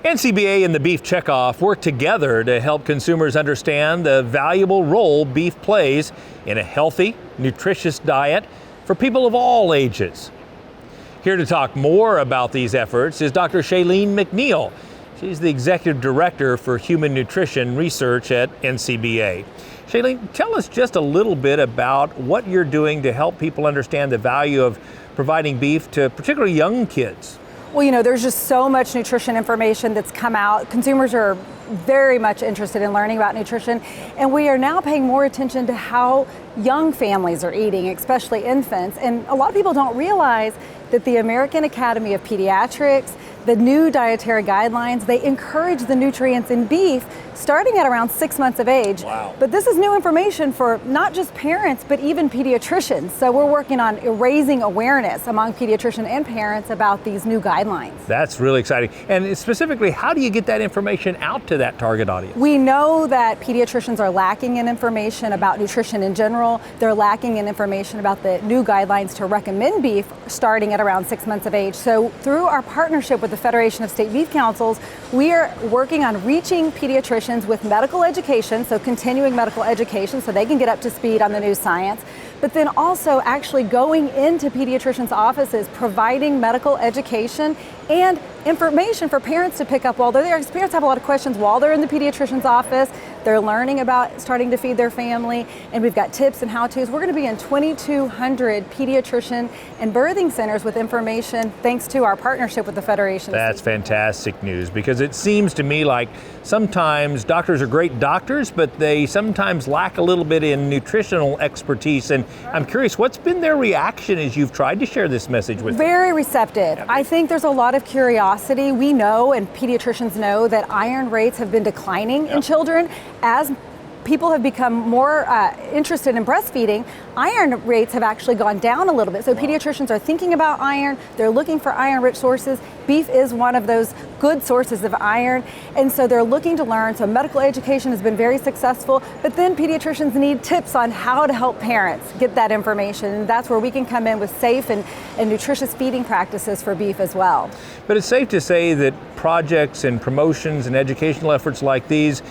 NCBA and the Beef Checkoff work together to help consumers understand the valuable role beef plays in a healthy, nutritious diet for people of all ages. Here to talk more about these efforts is Dr. Shalene McNeill. She's the Executive Director for Human Nutrition Research at NCBA. Shalene, tell us just a little bit about what you're doing to help people understand the value of providing beef to particularly young kids. Well, you know, there's just so much nutrition information that's come out. Consumers are very much interested in learning about nutrition, and we are now paying more attention to how young families are eating, especially infants. And a lot of people don't realize that the American Academy of Pediatrics, the new dietary guidelines, they encourage the nutrients in beef starting at around 6 months of age. Wow. But this is new information for not just parents, but even pediatricians. So we're working on raising awareness among pediatricians and parents about these new guidelines. That's really exciting. And specifically, how do you get that information out to that target audience? We know that pediatricians are lacking in information about nutrition in general. They're lacking in information about the new guidelines to recommend beef starting at around 6 months of age. So through our partnership with the Federation of State Beef Councils, we are working on reaching pediatricians with medical education, so continuing medical education so they can get up to speed on the new science, but then also actually going into pediatricians' offices, providing medical education and information for parents to pick up while they're there. Because parents have a lot of questions while they're in the pediatrician's office. They're learning about starting to feed their family, and we've got tips and how-tos. We're going to be in 2,200 pediatrician and birthing centers with information thanks to our partnership with the Federation. That's fantastic news, because it seems to me like sometimes doctors are great doctors, but they sometimes lack a little bit in nutritional expertise. And I'm curious, what's been their reaction as you've tried to share this message with them? Very receptive. I think there's a lot of curiosity. We know, and pediatricians know, that iron rates have been declining in children as people have become more interested in breastfeeding. Iron rates have actually gone down a little bit. So pediatricians are thinking about iron. They're looking for iron-rich sources. Beef is one of those good sources of iron. And so they're looking to learn. So medical education has been very successful. But then pediatricians need tips on how to help parents get that information. And that's where we can come in with safe and nutritious feeding practices for beef as well. But it's safe to say that projects and promotions and educational efforts like these,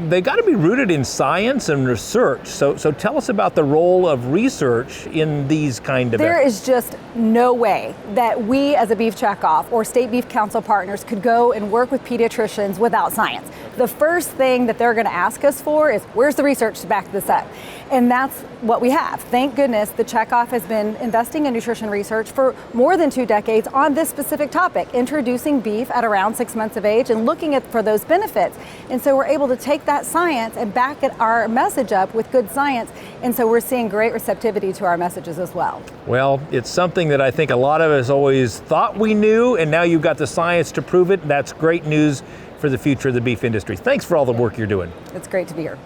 they got to be rooted in science and research. So tell us about the role of research in these kind of There efforts. is just no way that we as a Beef Checkoff or State Beef Council partners could go and work with pediatricians without science. The first thing that they're going to ask us for is, where's the research to back this up? And that's what we have. Thank goodness the Checkoff has been investing in nutrition research for more than 2 decades on this specific topic, introducing beef at around 6 months of age and looking for those benefits. And so we're able to take that science and back our message up with good science. And so we're seeing great receptivity to our messages as well. Well, it's something that I think a lot of us always thought we knew, and now you've got the science to prove it. That's great news for the future of the beef industry. Thanks for all the work you're doing. It's great to be here.